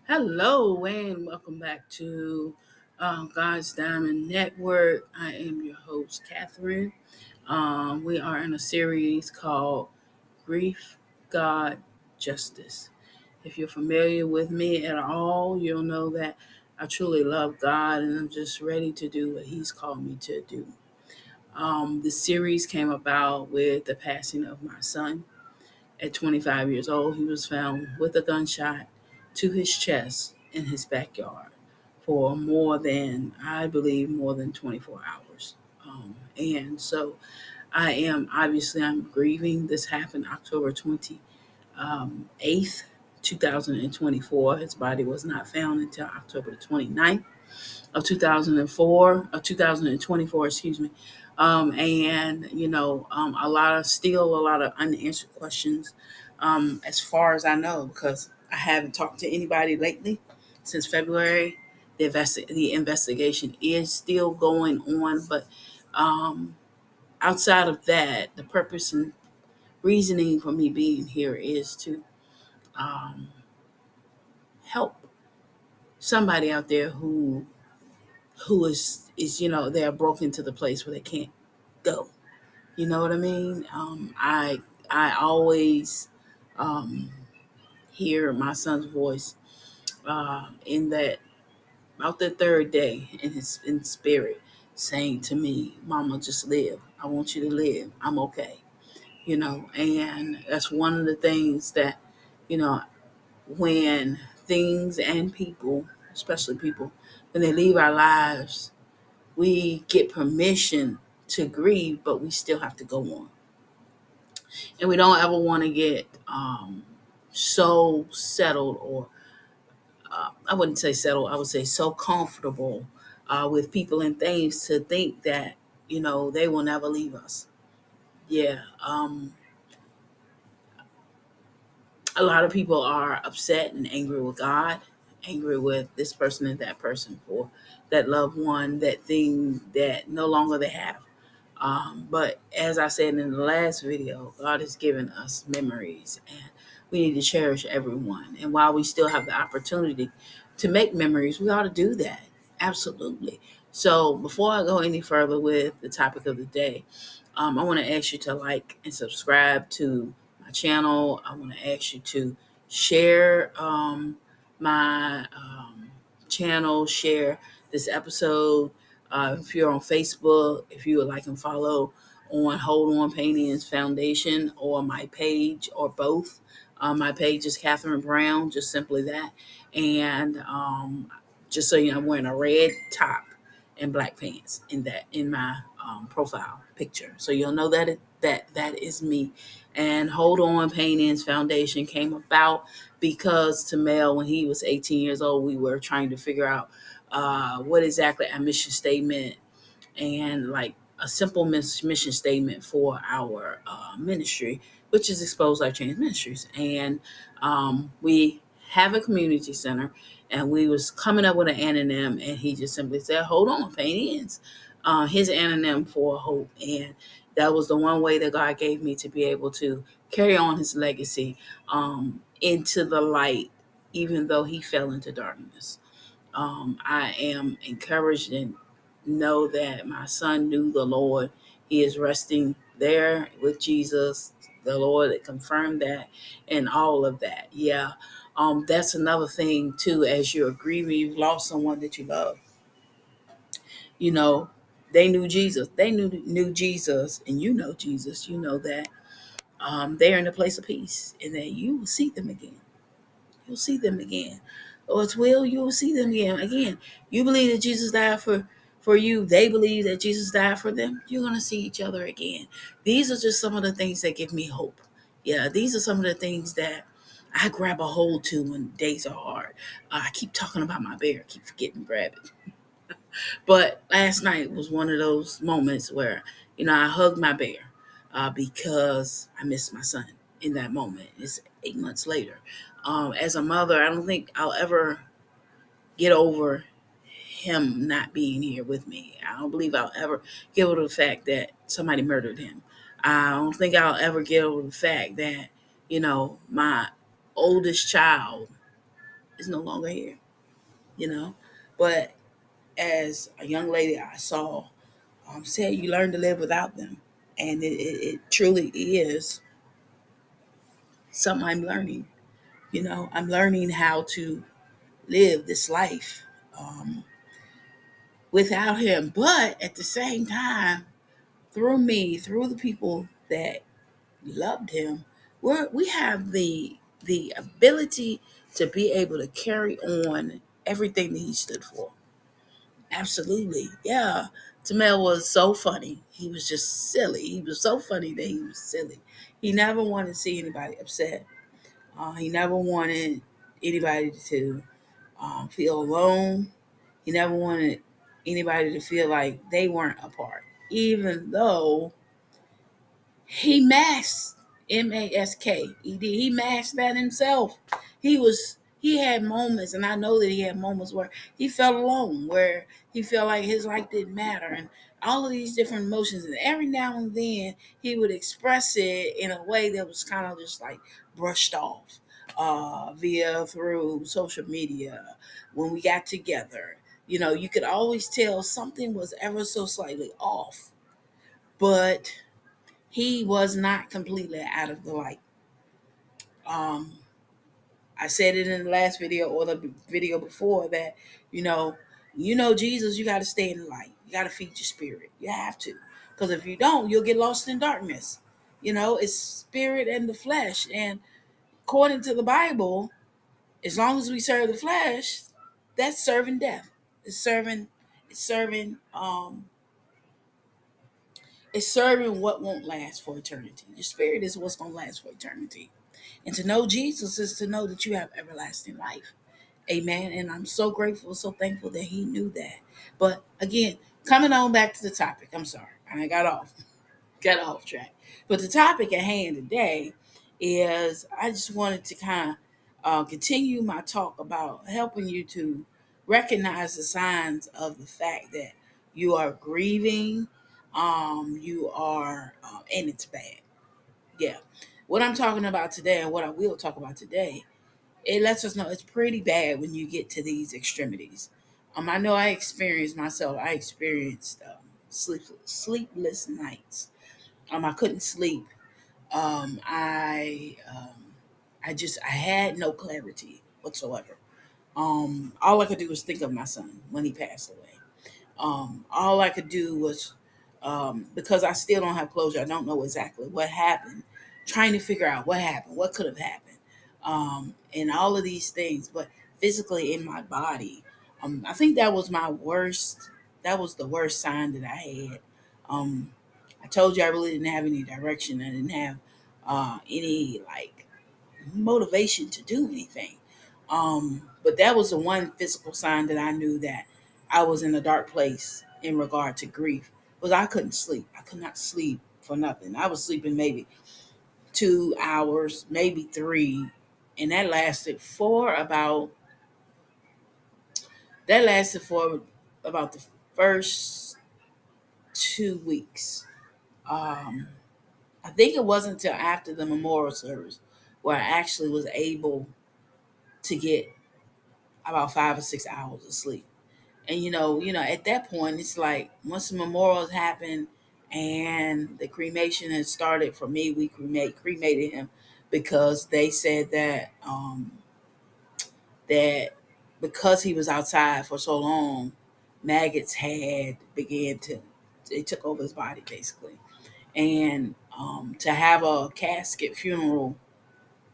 Hello and welcome back to God's Diamond Network. I am your host, Catherine. We are in a series called Grief, God, Justice. If you're familiar with me at all, you'll know that I truly love God and I'm just ready to do what He's called me to do. The series came about with the passing of my son. At 25 years old, he was found with a gunshot to his chest in his backyard for I believe, more than 24 hours. And so I'm grieving. This happened October 28th, 2024. His body was not found until October 29th of 2024, excuse me. A lot of unanswered questions, as far as I know, because I haven't talked to anybody lately since February. The investigation is still going on, but um, outside of that, the purpose and reasoning for me being here is to um, help somebody out there who is they're broken to the place where they can't go. You know what I mean? I always um, hear my son's voice in that about the third day in spirit saying to me, "Mama, just live. I want you to live. I'm okay." And that's one of the things that you know when things and people, especially people, when they leave our lives, we get permission to grieve, but we still have to go on. And we don't ever want to get so settled, or I wouldn't say settled, I would say so comfortable with people and things to think that, they will never leave us. Yeah. A lot of people are upset and angry with God, angry with this person and that person for that loved one, that thing that no longer they have. But as I said in the last video, God has given us memories and we need to cherish everyone. And while we still have the opportunity to make memories, we ought to do that. Absolutely. So before I go any further with the topic of the day, I want to ask you to like and subscribe to my channel. I want to ask you to share my channel, share this episode. If you're on Facebook, if you would like and follow on Hold On Paintings Foundation, or my page, or both. My page is Catherine Brown, just simply that. And just so you know, I'm wearing a red top and black pants in my profile picture, so you'll know that is me. And Hold On Paintings Foundation came about because to Mel, when he was 18 years old, we were trying to figure out what exactly our mission statement and like a simple mission statement for our ministry, which is Exposed Life Change Ministries. And we have a community center, and we was coming up with an anonym, and he just simply said, "Hold on, paint ends." His anonym for hope, and that was the one way that God gave me to be able to carry on his legacy into the light, even though he fell into darkness. I am encouraged and know that my son knew the Lord. He is resting there with Jesus. The Lord that confirmed that and all of that. Yeah. That's another thing too. As you're grieving, you've lost someone that you love. You know, they knew Jesus. They knew Jesus, and you know Jesus. You know that they're in a place of peace, and that you will see them again. You'll see them again. Or it's will, you will see them again. Again, you believe that Jesus died for you. They believe that Jesus died for them. You're gonna see each other again. These are just some of the things that give me hope. Yeah, these are some of the things that I grab a hold to when days are hard. I keep talking about my bear, keep forgetting to grab it. But last night was one of those moments where, I hugged my bear because I missed my son in that moment. It's 8 months later. As a mother, I don't think I'll ever get over him not being here with me. I don't believe I'll ever get over the fact that somebody murdered him. I don't think I'll ever get over the fact that, my oldest child is no longer here, you know. But as a young lady I saw said, you learn to live without them. And it truly is something I'm learning. I'm learning how to live this life um, without him. But at the same time, through me, through the people that loved him, we have the ability to be able to carry on everything that he stood for. Absolutely. Yeah. Tamel was so funny. He was just silly. He was so funny that he was silly. He never wanted to see anybody upset. He never wanted anybody to feel alone. He never wanted anybody to feel like they weren't a part, even though he masked Masked. He masked that himself. He had moments, and I know that he had moments where he felt alone, where he felt like his life didn't matter, and all of these different emotions. And every now and then he would express it in a way that was kind of just like brushed off via through social media. When we got together, you could always tell something was ever so slightly off, but he was not completely out of the light. Um, I said it in the last video or the video before that, you know, Jesus, you got to stay in the light. You got to feed your spirit. You have to, because if you don't, you'll get lost in darkness. It's spirit and the flesh, and according to the Bible, as long as we serve the flesh, that's serving death. It's serving. It's serving. It's serving what won't last for eternity. Your spirit is what's going to last for eternity. And to know Jesus is to know that you have everlasting life. Amen. And I'm so grateful, so thankful that he knew that. But again, coming on back to the topic, I'm sorry, I got off track. But the topic at hand today is I just wanted to kind of continue my talk about helping you to recognize the signs of the fact that you are grieving, you are, and it's bad. Yeah. What I'm talking about today and what I will talk about today, it lets us know it's pretty bad when you get to these extremities. I know I experienced sleepless nights. I couldn't sleep. Um, I, um, I had no clarity whatsoever. All I could do was think of my son when he passed away. All I could do was, because I still don't have closure, I don't know exactly what happened, trying to figure out what happened, what could have happened, and all of these things. But physically in my body, I think that was my worst. That was the worst sign that I had. Um, I told you I really didn't have any direction. I didn't have any like motivation to do anything. But that was the one physical sign that I knew that I was in a dark place in regard to grief. Was I couldn't sleep. I could not sleep for nothing. I was sleeping maybe 2 hours, maybe three, and that lasted for about the first 2 weeks. Um, I think it wasn't until after the memorial service where I actually was able to get about 5 or 6 hours of sleep. And at that point, it's like once the memorials happened and the cremation had started for me, we cremated him because they said that because he was outside for so long, maggots had began to they took over his body basically. And to have a casket funeral,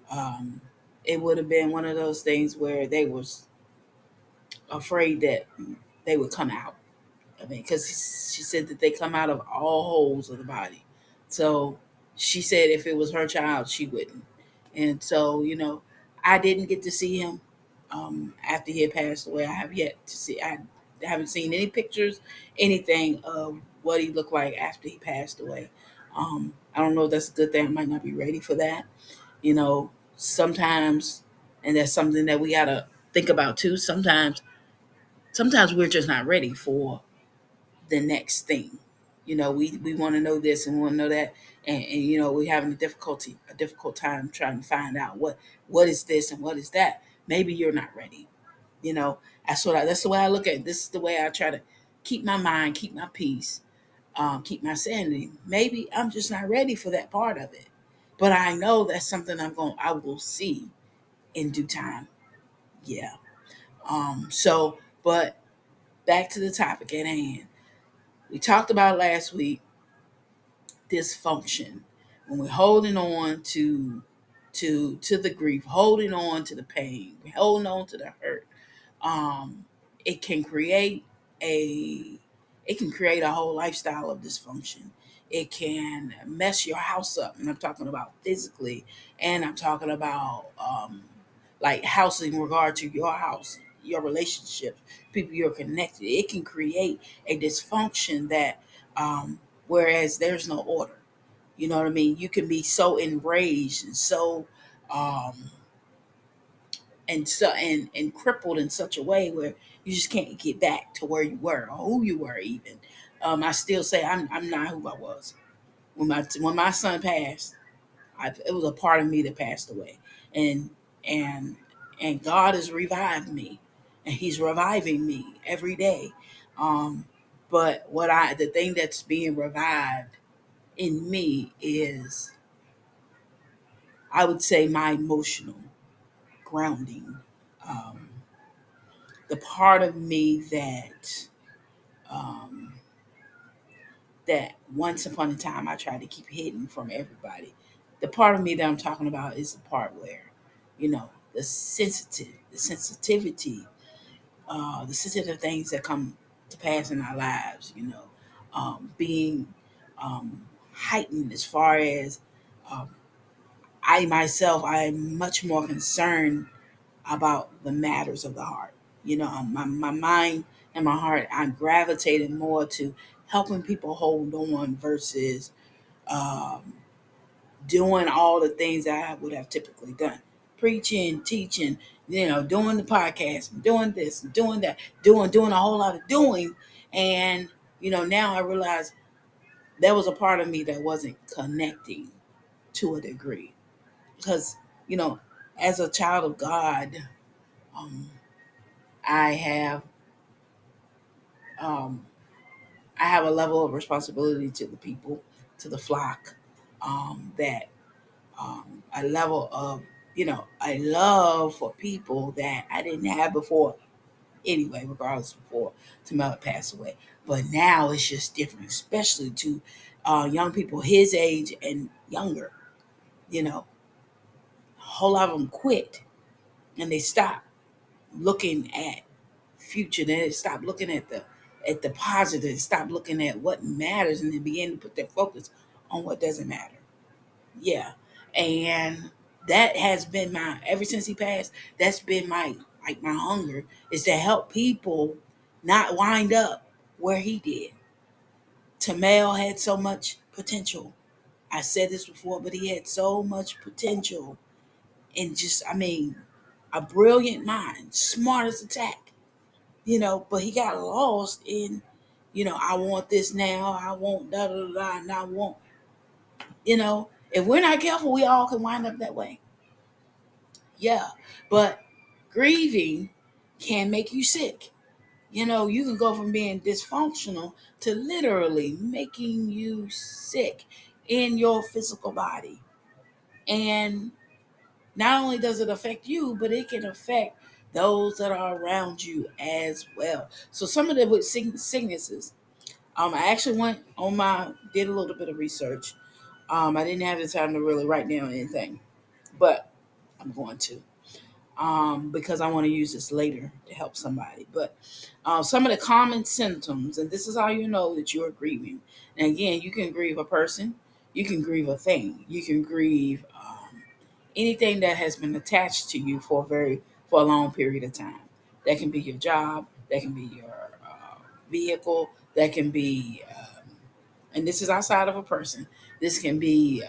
um, it would have been one of those things where they was afraid that they would come out. I mean, because she said that they come out of all holes of the body. So she said if it was her child, she wouldn't. And so, I didn't get to see him after he had passed away. I have yet to see. I haven't seen any pictures, anything of what he looked like after he passed away. I don't know if that's a good thing. I might not be ready for that. Sometimes, and that's something that we gotta think about too. Sometimes we're just not ready for the next thing. We want to know this and we want to know that, and we're having a difficult time trying to find out what is this and what is that. Maybe you're not ready. You know, that's the way I look at it. This is the way I try to keep my mind, keep my peace, keep my sanity. Maybe I'm just not ready for that part of it, but I know that's something I will see in due time. Yeah. But back to the topic at hand. We talked about last week dysfunction when we're holding on to the grief, holding on to the pain, holding on to the hurt. um, it can create a it can create a whole lifestyle of dysfunction. It can mess your house up, and I'm talking about physically, and I'm talking about like house in regard to your house, your relationships, people you're connected. It can create a dysfunction that whereas there's no order. You know what I mean? You can be so enraged and um, and crippled in such a way where you just can't get back to where you were or who you were even. I still say I'm not who I was when my son passed. It was a part of me that passed away, and and and God has revived me, and He's reviving me every day. Um, but the thing that's being revived in me is, I would say, my emotional grounding. Um, the part of me um, that once upon a time I tried to keep hidden from everybody. The part of me that I'm talking about is the part where, the sensitivity, the sensitive things that come to pass in our lives. Being heightened as far as um, I myself, I am much more concerned about the matters of the heart. My mind and my heart, I'm gravitating more to helping people hold on versus um, doing all the things that I would have typically done. Preaching, teaching, doing the podcast, doing this, doing that, doing a whole lot of doing. And, now I realize there was a part of me that wasn't connecting to a degree. Because, you know, as a child of God, um, I have um, I have a level of responsibility to the people, to the flock, that a level of a love for people that I didn't have before. Anyway, regardless, before Tamela passed away, but now it's just different, especially to young people his age and younger. You know, a whole lot of them quit and they stop looking at future. They stop looking at the positive. Stop looking at what matters, and they begin to put their focus on what doesn't matter. Yeah, and that has been my ever since he passed. That's been my hunger is to help people not wind up where he did. Tamel had so much potential. I said this before, but he had so much potential, and just a brilliant mind, smart as a tack. But he got lost in, I want this now, I want da da da, da, and I want, if we're not careful, we all can wind up that way. Yeah, but grieving can make you sick. You can go from being dysfunctional to literally making you sick in your physical body. And not only does it affect you, but it can affect those that are around you as well. So some of the with sicknesses, I actually did a little bit of research. I didn't have the time to really write down anything, but I'm going to, because I want to use this later to help somebody. But some of the common symptoms, and this is how you know that you're grieving. And again, you can grieve a person, you can grieve a thing, you can grieve anything that has been attached to you for a long period of time. That can be your job, that can be your vehicle, that can be, and this is outside of a person. This can be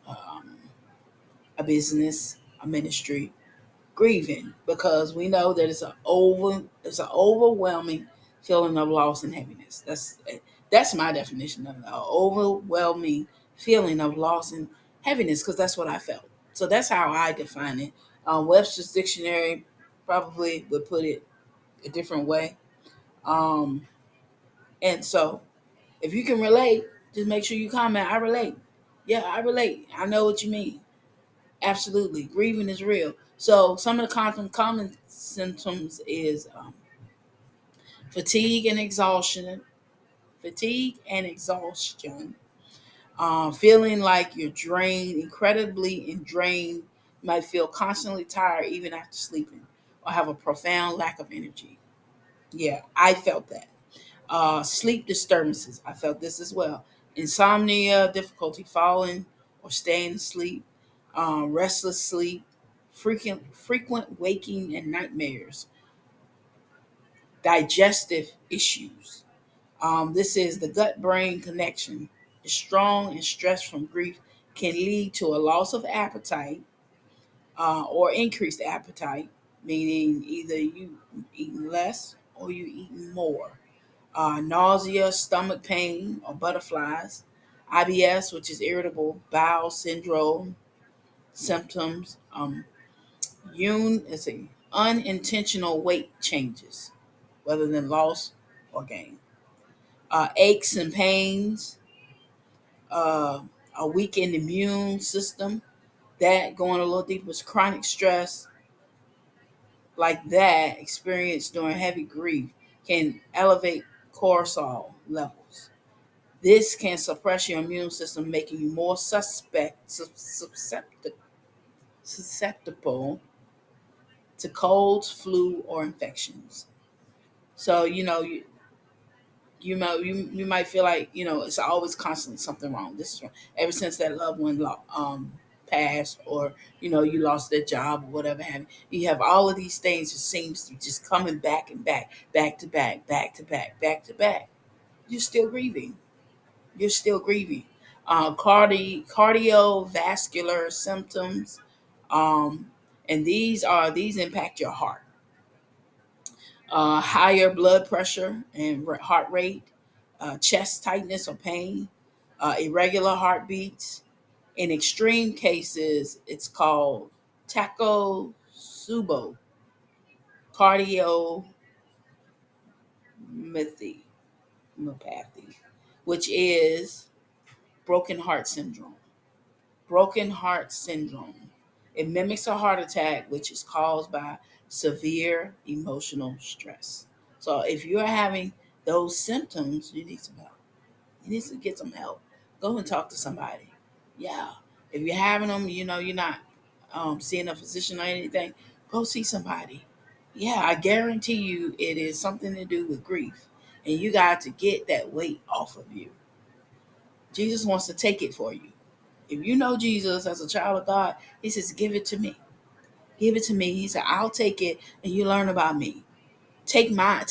um, a business, a ministry, grieving, because we know that it's an overwhelming feeling of loss and heaviness. That's my definition of it. An overwhelming feeling of loss and heaviness, because that's what I felt. So that's how I define it. Webster's dictionary probably would put it a different way. Um, and so, if you can relate, just make sure you comment. I relate. Yeah, I relate. I know what you mean. Absolutely, grieving is real. So, some of the common symptoms is fatigue and exhaustion. Fatigue and exhaustion. Feeling like you're drained, incredibly and drained. You might feel constantly tired even after sleeping, or have a profound lack of energy. Yeah, I felt that. Sleep disturbances. I felt this as well. Insomnia, difficulty falling or staying asleep, restless sleep, frequent waking and nightmares, digestive issues. This is the gut brain connection. Is strong and stress from grief can lead to a loss of appetite or increased appetite, meaning either you eating less or you eating more. Nausea, stomach pain, or butterflies. IBS, which is irritable bowel syndrome symptoms. Let's see, unintentional weight changes, whether than loss or gain. Aches and pains, uh, a weakened immune system. That going a little deeper is chronic stress like that experienced during heavy grief can elevate cortisol levels. This can suppress your immune system, making you more susceptible to colds, flu, or infections. So you might feel like it's always constantly something wrong. This is wrong. Ever since that loved one passed, or you lost their job or whatever have you. You have all of these things that seems to just coming back and back to back, back to back, back to back. You're still grieving. You're still grieving. Cardiovascular symptoms, um, and these impact your heart. Higher blood pressure and heart rate, chest tightness or pain, irregular heartbeats. In extreme cases, it's called Takotsubo cardiomyopathy, which is broken heart syndrome. Broken heart syndrome. It mimics a heart attack, which is caused by severe emotional stress. So if you're having those symptoms, you need some help. You need to get some help. Go and talk to somebody. Yeah. If you're having them, you're not seeing a physician or anything, go see somebody. Yeah, I guarantee you it is something to do with grief. And you got to get that weight off of you. Jesus wants to take it for you. If you know Jesus as a child of God, he says, give it to me. Give it to me. He said, I'll take it and you learn about me. Take my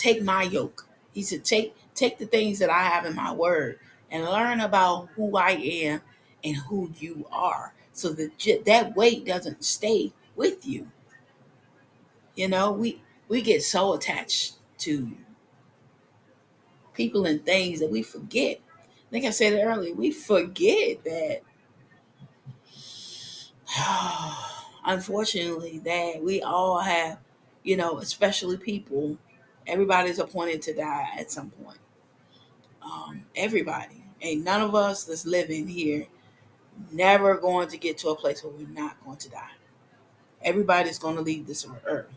yoke. He said, take the things that I have in my word and learn about who I am and who you are. So that that weight doesn't stay with you. We get so attached to people and things that we forget. Like I said earlier, we forget that unfortunately that we all have, especially people, everybody's appointed to die at some point. Everybody. Ain't none of us that's living here never going to get to a place where we're not going to die. Everybody's going to leave this earth.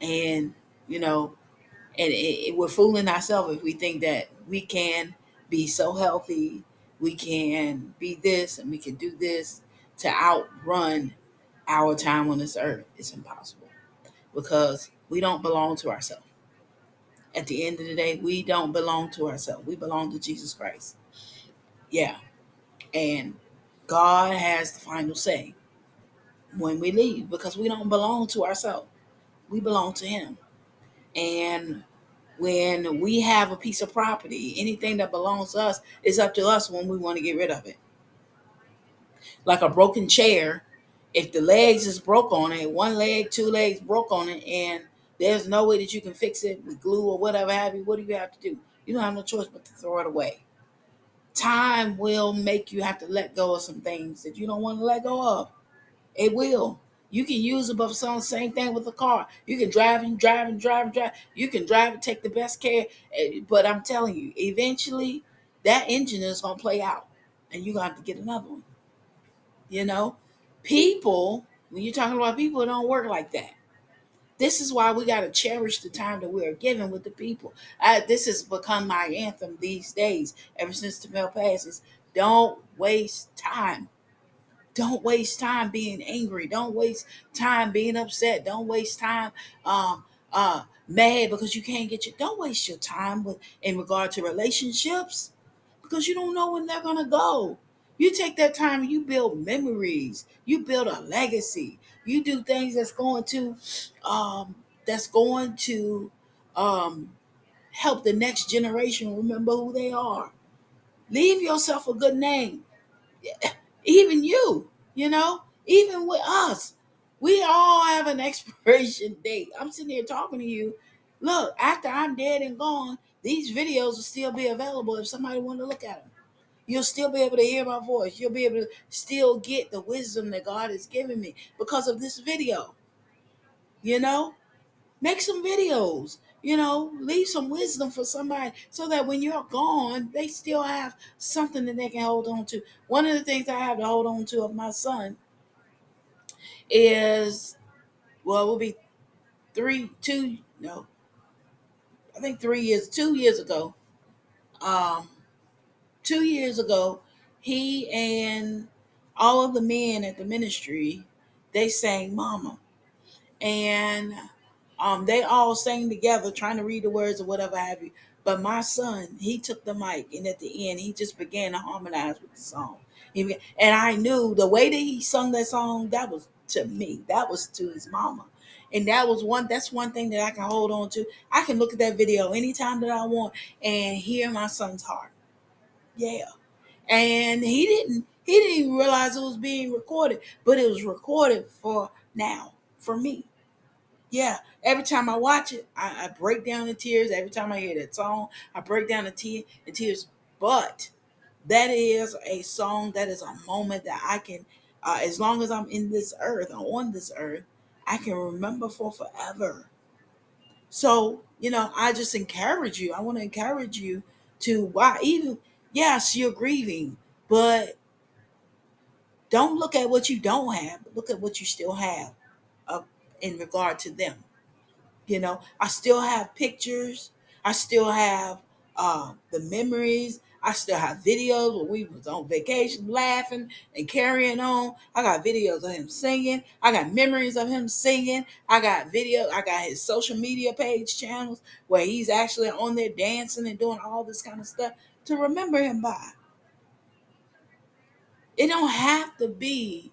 And, you know, we're fooling ourselves if we think that we can be so healthy, we can be this and we can do this to outrun our time on this earth. It's impossible because we don't belong to ourselves. At the end of the day, we don't belong to ourselves. We belong to Jesus Christ. Yeah. And God has the final say when we leave because we don't belong to ourselves. We belong to Him. And when we have a piece of property, anything that belongs to us, it's up to us when we want to get rid of it. Like a broken chair, if the legs is broke on it, one leg, two legs broke on it, and there's no way that you can fix it with glue or whatever have you, what do you have to do? You don't have no choice but to throw it away. Time will make you have to let go of some things that you don't want to let go of. It will. You can use a buffer zone. Same thing with a car. You can drive and drive and drive and drive. You can drive and take the best care. But I'm telling you, eventually that engine is gonna play out, and you're gonna have to get another one. You know, people. When you're talking about people, it don't work like that. This is why we got to cherish the time that we are given with the people. This has become my anthem these days, ever since the mail passes. Don't waste time. Don't waste time being angry. Don't waste time being upset. Don't waste time mad because you can't get your. Don't waste your time with in regard to relationships because you don't know when they're gonna go. You take that time and you build memories. You build a legacy. You do things um, that's going to um, help the next generation remember who they are. Leave yourself a good name. Even even with us, we all have an expiration date. I'm sitting here talking to you. Look, after I'm dead and gone, these videos will still be available if somebody want to look at them. You'll still be able to hear my voice. You'll be able to still get the wisdom that God has given me because of this video. You know, make some videos. Leave some wisdom for somebody so that when you're gone, they still have something that they can hold on to. One of the things I have to hold on to of my son is, well, it will be three, two, no, I think 3 years, 2 years ago. Um, 2 years ago, he and all of the men at the ministry, they sang Mama. And they all sang together trying to read the words or whatever have you. But my son, he took the mic, and at the end he just began to harmonize with the song. And I knew the way that he sung that song, that was to me, that was to his mama. And that's one thing that I can hold on to. I can look at that video anytime that I want and hear my son's heart. Yeah. And he didn't even realize it was being recorded, but it was recorded for now, for me. Yeah, every time I watch it, I break down in tears. Every time I hear that song, I break down in tears. But that is a song, that is a moment that I can, as long as I'm in this earth, on this earth, I can remember for forever. So, I just encourage you. I want to encourage you to, why, even, yes, you're grieving, but don't look at what you don't have, but look at what you still have uh, in regard to them. I still have pictures. I still have the memories. I still have videos when we was on vacation, laughing and carrying on. I got videos of him singing. I got memories of him singing. I got video. I got his social media page channels where he's actually on there dancing and doing all this kind of stuff to remember him by. It don't have to be.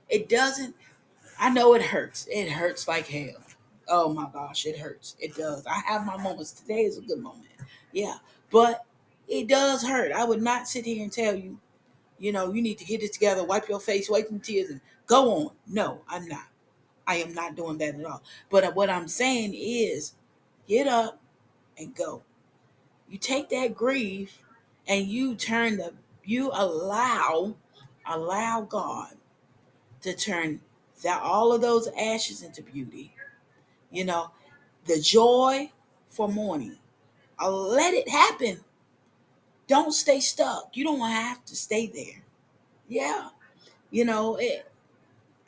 It doesn't. I know it hurts. It hurts like hell. Oh my gosh, it hurts. It does. I have my moments. Today is a good moment. Yeah. But it does hurt. I would not sit here and tell you, you need to get it together, wipe your face, wipe some tears, and go on. No, I'm not. I am not doing that at all. But what I'm saying is get up and go. You take that grief and you allow God to turn all of those ashes into beauty. You know, the joy for mourning. Let it happen. Don't stay stuck. You don't have to stay there. Yeah, it.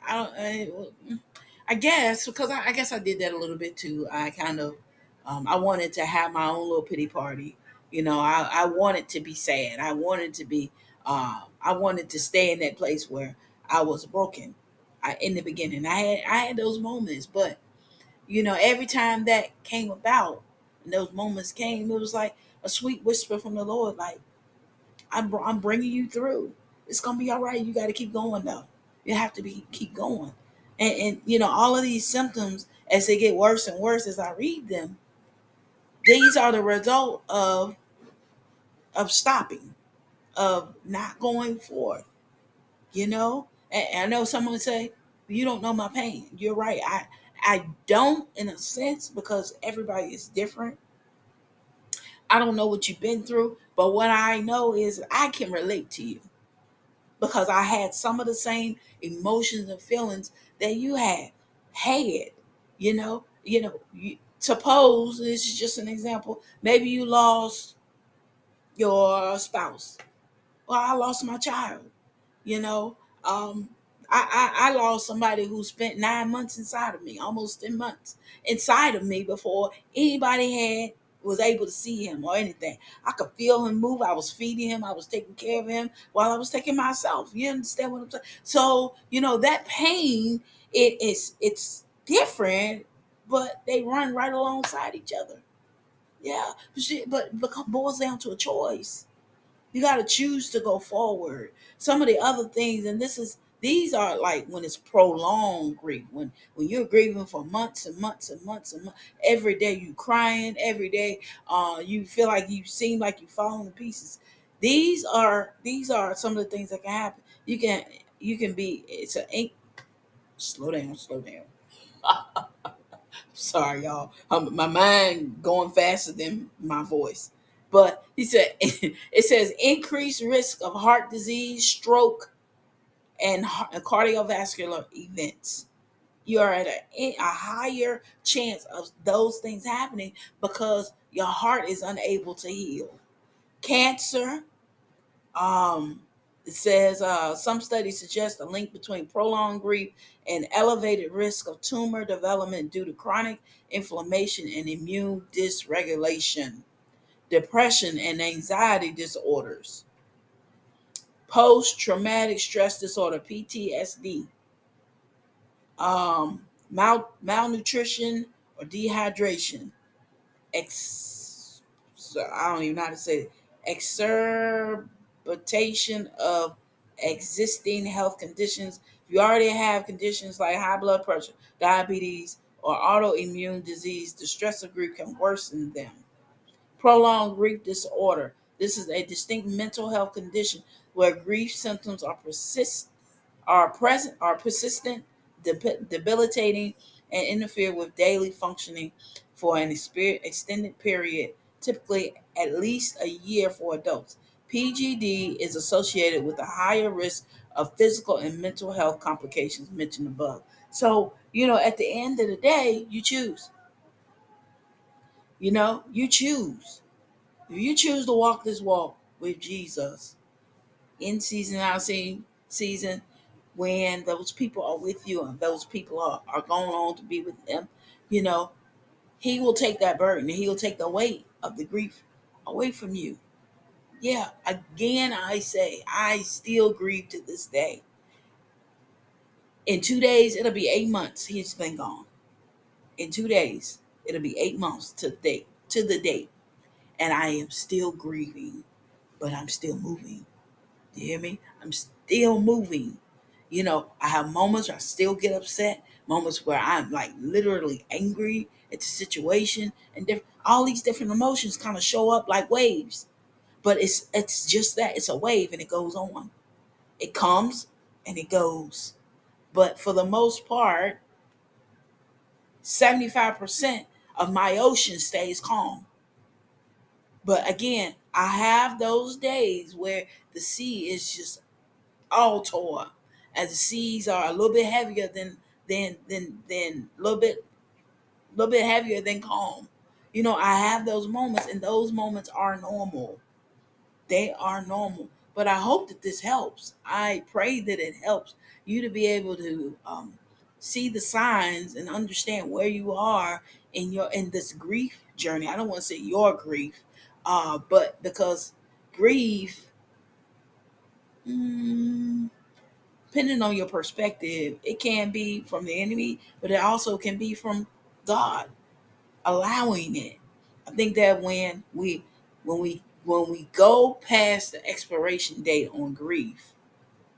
I don't. I guess because I guess I did that a little bit too. I kind of, I wanted to have my own little pity party. I wanted to be sad. I wanted to be. I wanted to stay in that place where I was broken. In the beginning, I had those moments, but every time that came about and those moments came, it was like a sweet whisper from the Lord, like, I'm bringing you through. It's going to be all right. You got to keep going, though. You have to keep going. And all of these symptoms, as they get worse and worse as I read them, these are the result of stopping, of not going forth, And I know someone would say, you don't know my pain. You're right. I don't, in a sense, because everybody is different. I don't know what you've been through, but what I know is I can relate to you. because I had some of the same emotions and feelings that you had. Suppose this is just an example. Maybe you lost your spouse. Well, I lost my child. You know, um, I lost somebody who spent 9 months inside of me, almost 10 months inside of me before anybody had was able to see him or anything. I could feel him move. I was feeding him. I was taking care of him while I was taking myself. You understand what I'm saying? So that pain, it's different, but they run right alongside each other. Yeah, but it boils down to a choice. You got to choose to go forward. Some of the other things, and these are like when it's prolonged grief, when you're grieving for months and months and months and months. Every day you crying, every day you feel like you seem like you falling to pieces. These are some of the things that can happen. You can be it's a ink. Slow down, slow down. Sorry, y'all. My mind going faster than my voice. But he said it says increased risk of heart disease, stroke, and cardiovascular events. You are at a higher chance of those things happening because your heart is unable to heal. Cancer. Um, it says some studies suggest a link between prolonged grief and elevated risk of tumor development due to chronic inflammation and immune dysregulation, depression and anxiety disorders, post-traumatic stress disorder (PTSD), malnutrition or dehydration, so I don't even know how to say it, exacerbation of existing health conditions. If you already have conditions like high blood pressure, diabetes, or autoimmune disease, the stress of grief can worsen them. Prolonged grief disorder. This is a distinct mental health condition where grief symptoms are persistent, debilitating, and interfere with daily functioning for an extended period, typically at least a year for adults. PGD is associated with a higher risk of physical and mental health complications mentioned above. So, at the end of the day, you choose. You choose. If you choose to walk this walk with Jesus, in season, out season, when those people are with you and those people are going on to be with them, you know, he will take that burden and he will take the weight of the grief away from you. Yeah, again, I say, I still grieve to this day. In 2 days, it'll be 8 months he's been gone. In 2 days, it'll be 8 months to the date. And I am still grieving, but I'm still moving. You hear me? I'm still moving. I have moments where I still get upset, moments where I'm like literally angry at the situation, and all these different emotions kind of show up like waves. But it's just that it's a wave and it goes on. It comes and it goes. But for the most part, 75% of my ocean stays calm. But again, I have those days where the sea is just all tore up, as the seas are a little bit heavier than a little bit heavier than calm. I have those moments, and those moments are normal. They are normal. But I hope that this helps. I pray that it helps you to be able to see the signs and understand where you are in this grief journey. I don't want to say your grief, but because grief. mm, Depending on your perspective, it can be from the enemy, but it also can be from God allowing it. I think that when we go past the expiration date on grief,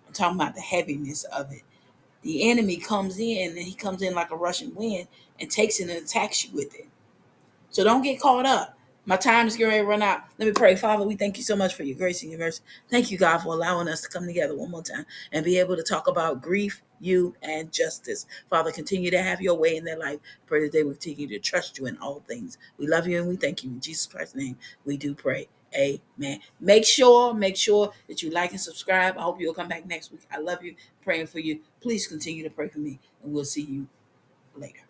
I'm talking about the heaviness of it. The enemy comes in and he comes in like a rushing wind and takes it and attacks you with it. So don't get caught up. My time is getting ready to run out. Let me pray. Father, we thank you so much for your grace and your mercy. Thank you, God, for allowing us to come together one more time and be able to talk about grief, you, and justice. Father, continue to have your way in their life. Pray that they will continue to trust you in all things. We love you and we thank you. In Jesus Christ's name, we do pray. Amen. Make sure that you like and subscribe. I hope you'll come back next week. I love you. Praying for you. Please continue to pray for me, and we'll see you later.